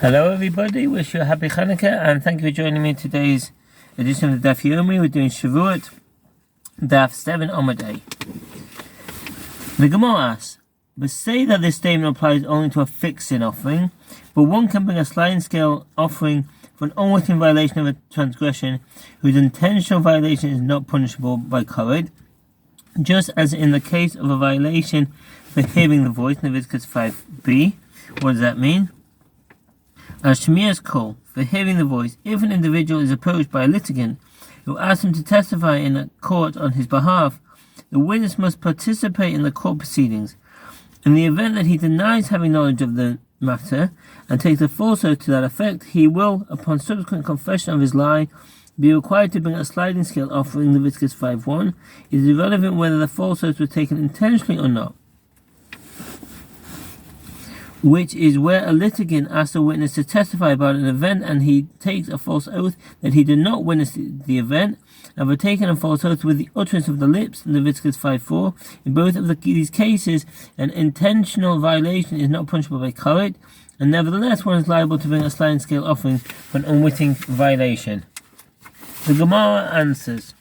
Hello everybody, wish you a happy Hanukkah and thank you for joining me in today's edition of the Daf Yomi. We're doing Shevout Daf 7 Omadei. The Gemara asks, but say that this statement applies only to a fixed sin offering, but one can bring a sliding scale offering for an unwitting violation of a transgression whose intentional violation is not punishable by Kored, just as in the case of a violation for hearing the voice, Leviticus 5b. What does that mean? As Shemiras Kol, for hearing the voice, if an individual is approached by a litigant who asks him to testify in a court on his behalf, the witness must participate in the court proceedings. In the event that he denies having knowledge of the matter and takes a false oath to that effect, he will, upon subsequent confession of his lie, be required to bring a sliding scale offering, Leviticus 5:1. It is irrelevant whether the false oath was taken intentionally or not, which is where a litigant asks a witness to testify about an event and he takes a false oath that he did not witness the event, and for taking a false oath with the utterance of the lips, Leviticus 5:4. In both of these cases, an intentional violation is not punishable by Kored, and nevertheless one is liable to bring a sliding scale offering for an unwitting violation. The Gemara answers,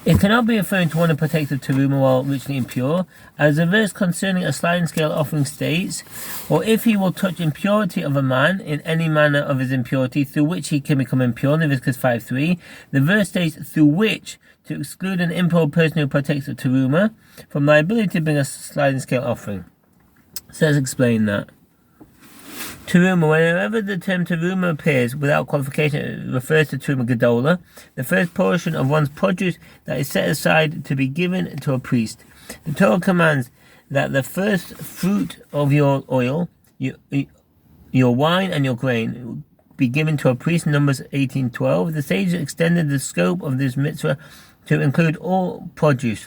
it cannot be referring to one who partakes of teruma while ritually impure, as the verse concerning a sliding scale offering states, or if he will touch impurity of a man in any manner of his impurity through which he can become impure, Leviticus 5:3. The verse states through which, to exclude an impure person who partakes of teruma from liability to bring a sliding scale offering. So let's explain that. Teruma, whenever the term teruma appears without qualification, it refers to teruma gedola, the first portion of one's produce that is set aside to be given to a priest. The Torah commands that the first fruit of your oil, your wine and your grain be given to a priest, Numbers 18:12. The sages extended the scope of this mitzvah to include all produce.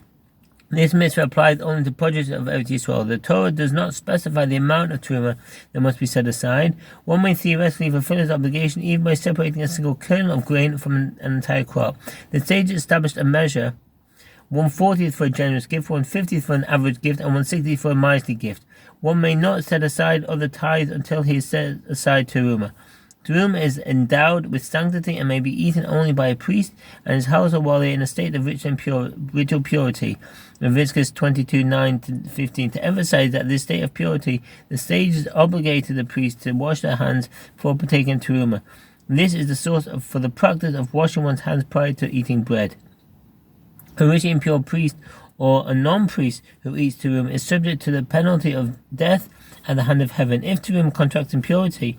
This mitzvah applies only to produce of Eretz Yisrael. The Torah does not specify the amount of teruma that must be set aside. One may theoretically fulfill his obligation even by separating a single kernel of grain from an entire crop. The sages established a measure, 1/40th for a generous gift, 1/50th for an average gift, and 1/60th for a miserly gift. One may not set aside other tithes until he has set aside teruma. Teruma is endowed with sanctity and may be eaten only by a priest and his household while they are in a state of ritual purity. Leviticus 22:9-15. To emphasize that this state of purity, the sages obligated the priest to wash their hands before partaking teruma. This is the source for the practice of washing one's hands prior to eating bread. A ritually impure priest or a non-priest who eats teruma is subject to the penalty of death at the hand of heaven. If teruma contracts impurity,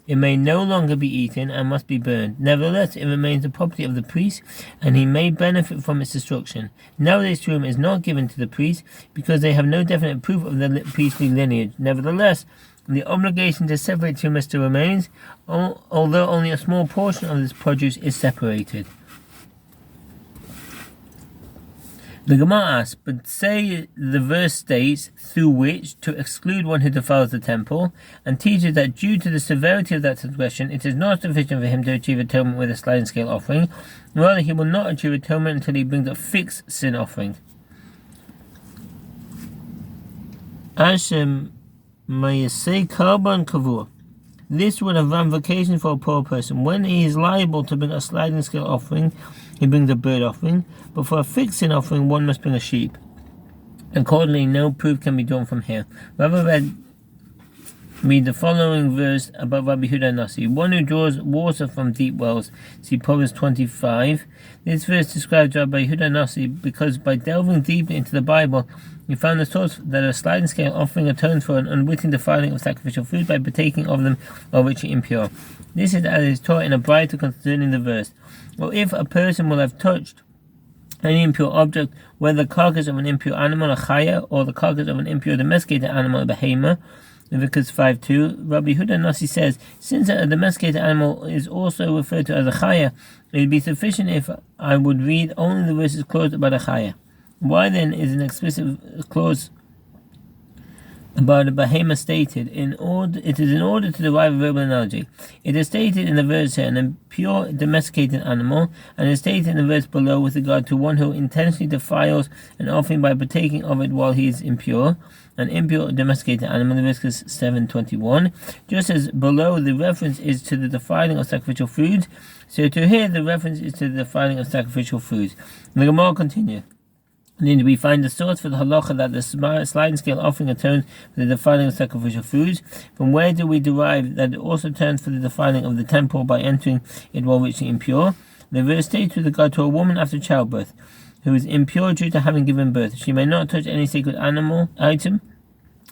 it may no longer be eaten and must be burned. Nevertheless, it remains the property of the priest, and he may benefit from its destruction. Nowadays, teruma is not given to the priest because they have no definite proof of the priestly lineage. Nevertheless, the obligation to separate teruma still remains, although only a small portion of this produce is separated. The Gemara asks, but say the verse states, through which, to exclude one who defiles the temple, and teaches that due to the severity of that transgression, it is not sufficient for him to achieve atonement with a sliding scale offering. Rather, he will not achieve atonement until he brings a fixed sin offering. Ashem Mayasei Karban Kavur. This would have ramifications for a poor person. When he is liable to bring a sliding scale offering, he brings a bird offering, but for a fixed sin offering, one must bring a sheep. Accordingly, no proof can be drawn from here. Rather, read the following verse about Rabbi Yehuda Nasi. One who draws water from deep wells. See Proverbs 25. This verse describes Rabbi Yehuda Nasi because by delving deeply into the Bible, he found the source that a sliding scale offering atones for an unwitting defiling of sacrificial food by partaking of them while ritually impure. This is as is taught in a Braita concerning the verse. Or if a person will have touched any impure object, whether the carcass of an impure animal, a chaya, or the carcass of an impure domesticated animal, a behemoth, Leviticus 5:2, Rabbi Yehuda Nasi says, since a domesticated animal is also referred to as a chaya, it would be sufficient if I would read only the verses clause about a chaya. Why then is an explicit clause about a behemoth stated? It is in order to derive a verbal analogy. It is stated in the verse here, an impure domesticated animal, and it is stated in the verse below with regard to one who intentionally defiles an offering by partaking of it while he is impure. an impure domesticated animal, Leviticus 7:21. Just as below the reference is to the defiling of sacrificial foods, so to here the reference is to the defiling of sacrificial foods. The Gemara continues. Then we find the source for the halacha that the sliding scale offering atones for the defiling of sacrificial foods. From where do we derive that it also turns for the defiling of the temple by entering it while richly impure? The verse states with regard to a woman after childbirth, who is impure due to having given birth. She may not touch any sacred animal item,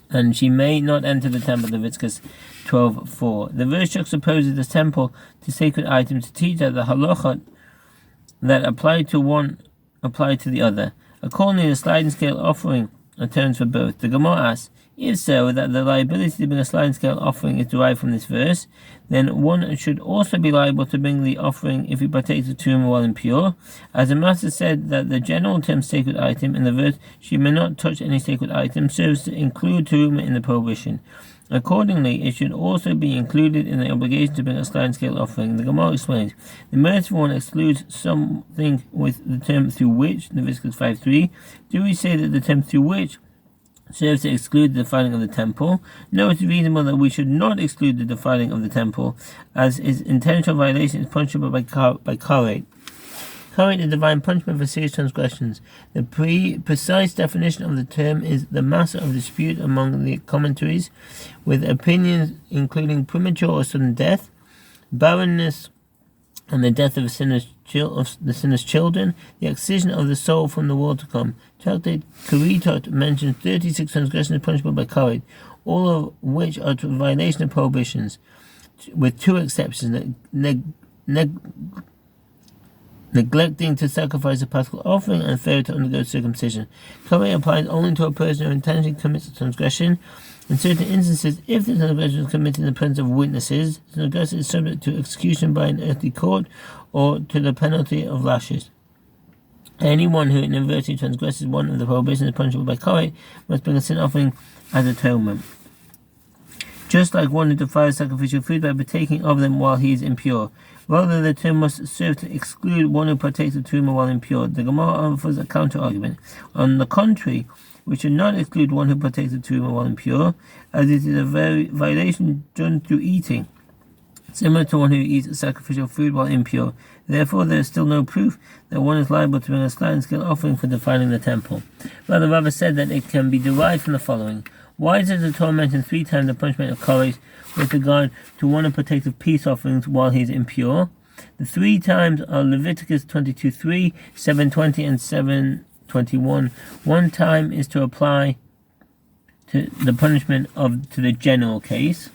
and she may not enter the temple. Leviticus 12:4. The verse juxtaposes the temple to sacred items to teach that the halacha that apply to one apply to the other. Accordingly, the sliding scale offering atones for both. The Gemara asks, if so, that the liability to bring a sliding scale offering is derived from this verse, then one should also be liable to bring the offering if he partakes of truma while impure. As the Master said that the general term sacred item in the verse, she may not touch any sacred item, serves to include truma in the prohibition. Accordingly, it should also be included in the obligation to bring a sliding scale offering. The Gemara explains, the merciful one excludes something with the term through which, Leviticus 5:3. Do we say that the term through which serves to exclude the defiling of the temple? No, it's reasonable that we should not exclude the defiling of the temple, as its intentional violation is punishable by karet. Karet is divine punishment for serious transgressions. The precise definition of the term is the matter of dispute among the commentaries, with opinions including premature or sudden death, barrenness, and the death of the sinner's children, the excision of the soul from the world to come. Tractate Kuritot mentions 36 transgressions punishable by karet, all of which are to violation of prohibitions, with two exceptions: neglecting to sacrifice a paschal offering and failure to undergo circumcision. Karet applies only to a person who intentionally commits a transgression. In certain instances, if the transgression is committed in the presence of witnesses, the transgressor is subject to execution by an earthly court or to the penalty of lashes. Anyone who inadvertently transgresses one of the prohibitions punishable by karet must bring a sin offering as atonement. Just like one who defiles sacrificial food by partaking of them while he is impure. Rather, the term must serve to exclude one who partakes of truma while impure. The Gemara offers a counter-argument. On the contrary, we should not exclude one who partakes of truma while impure, as it is a violation done through eating, similar to one who eats sacrificial food while impure. Therefore, there is still no proof that one is liable to bring a sliding scale offering for defiling the temple. Rather, Rava said that it can be derived from the following. Why does the Torah mention 3 times the punishment of karet with regard to one who partakes of peace offerings while he is impure? The 3 times are Leviticus 22:3, 7:20, and 7:21. One time is to apply to the punishment to the general case.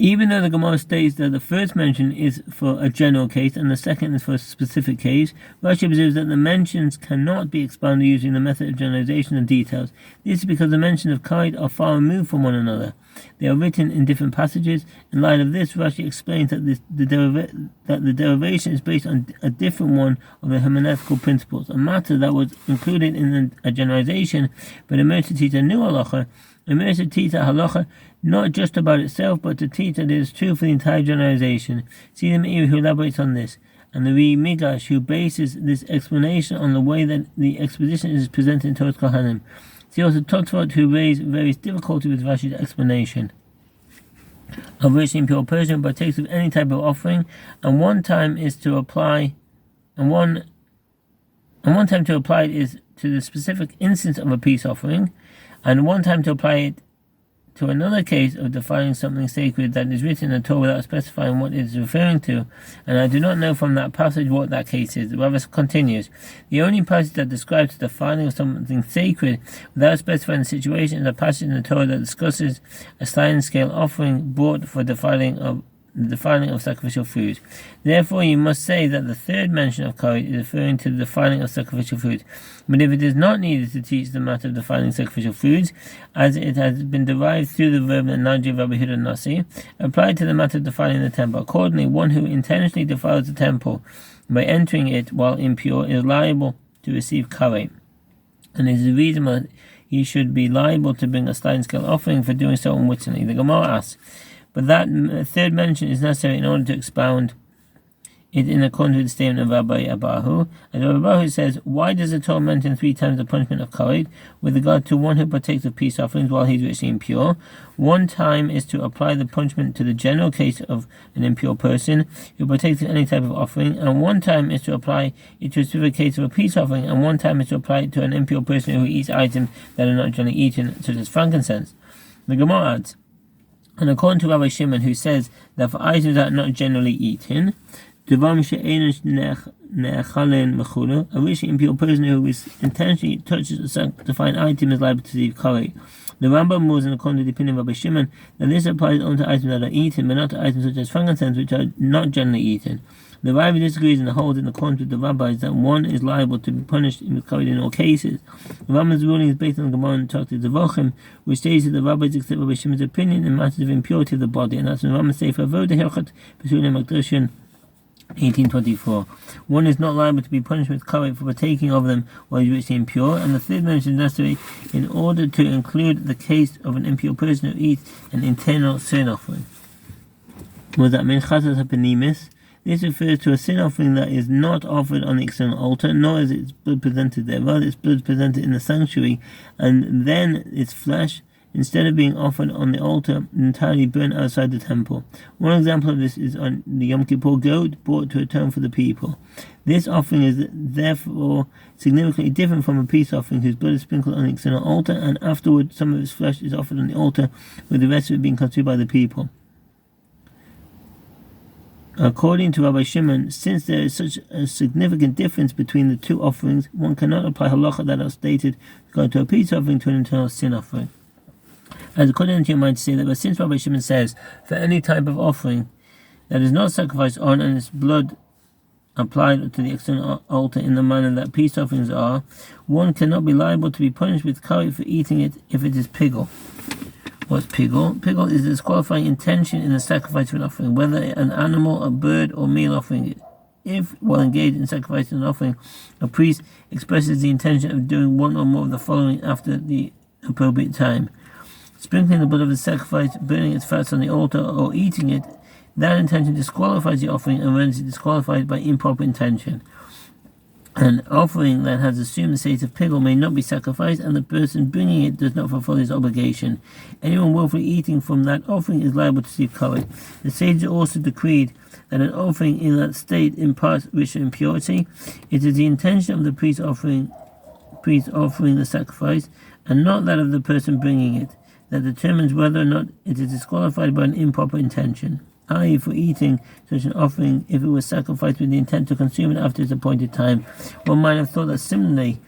Even though the Gemara states that the first mention is for a general case and the second is for a specific case, Rashi observes that the mentions cannot be expounded using the method of generalization and details. This is because the mentions of karet are far removed from one another. They are written in different passages. In light of this, Rashi explains that the derivation is based on a different one of the hermeneutical principles, a matter that was included in a generalization, but emerged to teach a new halacha, emerged to teach a halacha not just about itself, but to teach that it is true for the entire generalization. See the Meir who elaborates on this, and the Ri Migash who bases this explanation on the way that the exposition is presented in Torah Kohanim. See also Tosfot who raise various difficulties with Rashi's explanation. A virtually impure person who partakes of any type of offering, and one time is to apply, and one time to apply it is to the specific instance of a peace offering, and one time to apply it to another case of defining something sacred that is written in the Torah without specifying what it is referring to, and I do not know from that passage what that case is. The Rav continues, the only passage that describes the defining of something sacred without specifying the situation is a passage in the Torah that discusses a sliding scale offering brought for defiling of sacrificial food. Therefore, you must say that the third mention of karet is referring to the defiling of sacrificial food. But if it is not needed to teach the matter of defiling sacrificial foods, as it has been derived through the verb Naji Rabbi Huda Nasi, applied to the matter of defiling the temple. Accordingly, one who intentionally defiles the temple by entering it while impure is liable to receive karet, and it is reasonable that he should be liable to bring a sliding scale offering for doing so unwittingly. The Gemara asks, but that third mention is necessary in order to expound it in accordance with the statement of Rabbi Abahu. And Rabbi Abahu says, why does the Torah mention 3 times the punishment of Kohen with regard to one who partakes of peace offerings while he is ritually impure? One time is to apply the punishment to the general case of an impure person who partakes of any type of offering, and one time is to apply it to a specific case of a peace offering, and one time is to apply it to an impure person who eats items that are not generally eaten, such as frankincense. The Gemara adds, and according to Rabbi Shimon, who says that for items that are not generally eaten, a ritually impure person who is intentionally touches a sanctifying item is liable to receive Kohen. The Rambam rules in accordance with the opinion of Rabbi Shimon that this applies only to items that are eaten, but not to items such as frankincense, which are not generally eaten. The Rabbi disagrees and holds in accordance with the rabbis that one is liable to be punished with Kohen in all cases. The Rambam's ruling is based on the Gemara in Tachti Devochim, which states that the rabbis accept Rabbi Shimon's opinion in matters of impurity of the body, and that's in Rambam's Sefer Avodah Hilchot Pesulim Makdushin 1824. One is not liable to be punished with Kohen for partaking of them while he is ritually impure, and the third mention is necessary in order to include the case of an impure person who eats an internal sin offering. What does that mean? Chatas hapenimis. This refers to a sin offering that is not offered on the external altar, nor is its blood presented there. Rather, its blood is presented in the sanctuary, and then its flesh, instead of being offered on the altar, entirely burned outside the temple. One example of this is on the Yom Kippur goat brought to atone for the people. This offering is therefore significantly different from a peace offering whose blood is sprinkled on the external altar, and afterward some of its flesh is offered on the altar, with the rest of it being consumed by the people. According to Rabbi Shimon, since there is such a significant difference between the two offerings, one cannot apply halacha that are stated to go to a peace offering to an internal sin offering. As according to your mind to say that, but since Rabbi Shimon says for any type of offering that is not sacrificed on and its blood applied to the external altar in the manner that peace offerings are, one cannot be liable to be punished with Kohen for eating it if it is pigul. What's pigul? Pigul is the disqualifying intention in the sacrifice of an offering, whether an animal, a bird, or meal offering. If, while engaged in sacrificing an offering, a priest expresses the intention of doing one or more of the following after the appropriate time: sprinkling the blood of the sacrifice, burning its fats on the altar, or eating it, that intention disqualifies the offering and renders it disqualified by improper intention. An offering that has assumed the state of pigul may not be sacrificed, and the person bringing it does not fulfill his obligation. Anyone willfully eating from that offering is liable to receive Kohen. The sages also decreed that an offering in that state imparts ritual impurity. It is the intention of the priest offering the sacrifice, and not that of the person bringing it, that determines whether or not it is disqualified by an improper intention, i.e. for eating such an offering if it was sacrificed with the intent to consume it after its appointed time. One might have thought that similarly,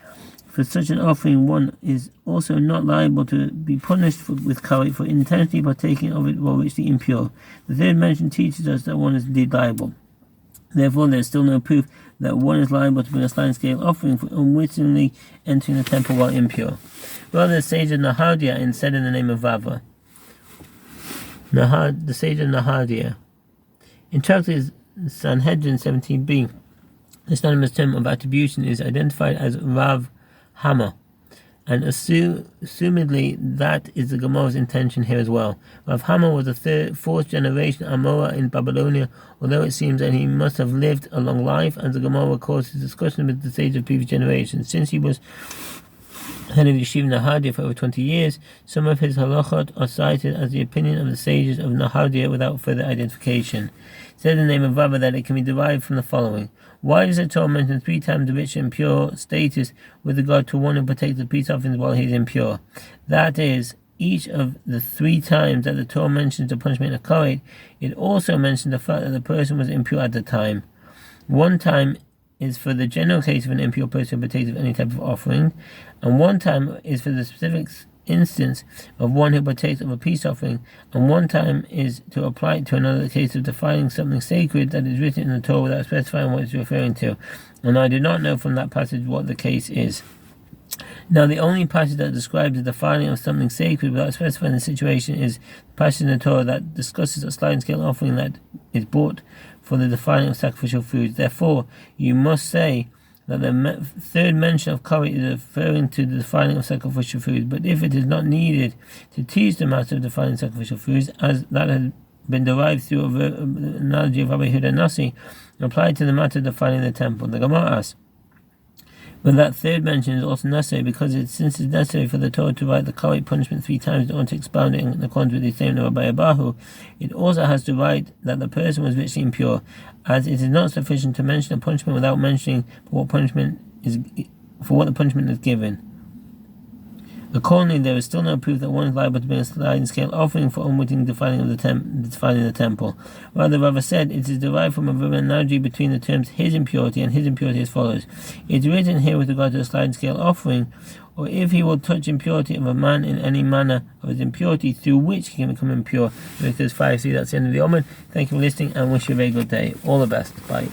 for such an offering one is also not liable to be punished with Kohen for intentionally partaking of it while ritually impure. The third mention teaches us that one is indeed liable. Therefore, there is still no proof that one is liable to bring a sliding scale offering for unwittingly entering the temple while impure. Rather, the sage of Nahadia instead in the name of Rava. The sage of Nahadia. In Traktis Sanhedrin 17b, the synonymous term of attribution is identified as Rav Hama, and assumedly that is the Gemara's intention here as well. Rav Hama was the fourth generation Amora in Babylonia, although it seems that he must have lived a long life, and the Gemara records his discussion with the sage of previous generations. Since he was head of Yeshiva Nahadia for over 20 years, some of his halachot are cited as the opinion of the sages of Nahadia without further identification. It said in the name of Rava that it can be derived from the following: why does the Torah mention 3 times the rich and pure status with regard to one who partakes of peace offerings while he is impure? That is, each of the 3 times that the Torah mentions the punishment of Kohen, it also mentions the fact that the person was impure at the time. One time is for the general case of an impure person who partakes of any type of offering, and one time is for the specific instance of one who partakes of a peace offering, and one time is to apply it to another case of defining something sacred that is written in the Torah without specifying what it's referring to. And I do not know from that passage what the case is. Now, the only passage that describes the defiling of something sacred without specifying the situation is the passage in the Torah that discusses a sliding scale offering that is brought for the defiling of sacrificial foods. Therefore, you must say that the third mention of Kohen is referring to the defiling of sacrificial foods. But if it is not needed to teach the matter of defiling sacrificial foods, as that been derived through an analogy of Rabbi Yehuda Nasi applied to the matter defining the temple. The Gemara asks, but that third mention is also necessary because since it's necessary for the Torah to write the correct punishment 3 times in order to expound it in accordance with the statement of Rabbi Abahu, it also has to write that the person was ritually impure, as it is not sufficient to mention a punishment without mentioning for what the punishment is given. Accordingly, there is still no proof that one is liable to bring a sliding scale offering for unwitting defiling the temple. Rather, Rava said it is derived from a analogy between the terms his impurity and his impurity as follows. It is written here with regard to a sliding scale offering, or if he will touch impurity of a man in any manner of his impurity through which he can become impure. Leviticus 5:3. That's the end of the Omen. Thank you for listening and wish you a very good day. All the best. Bye.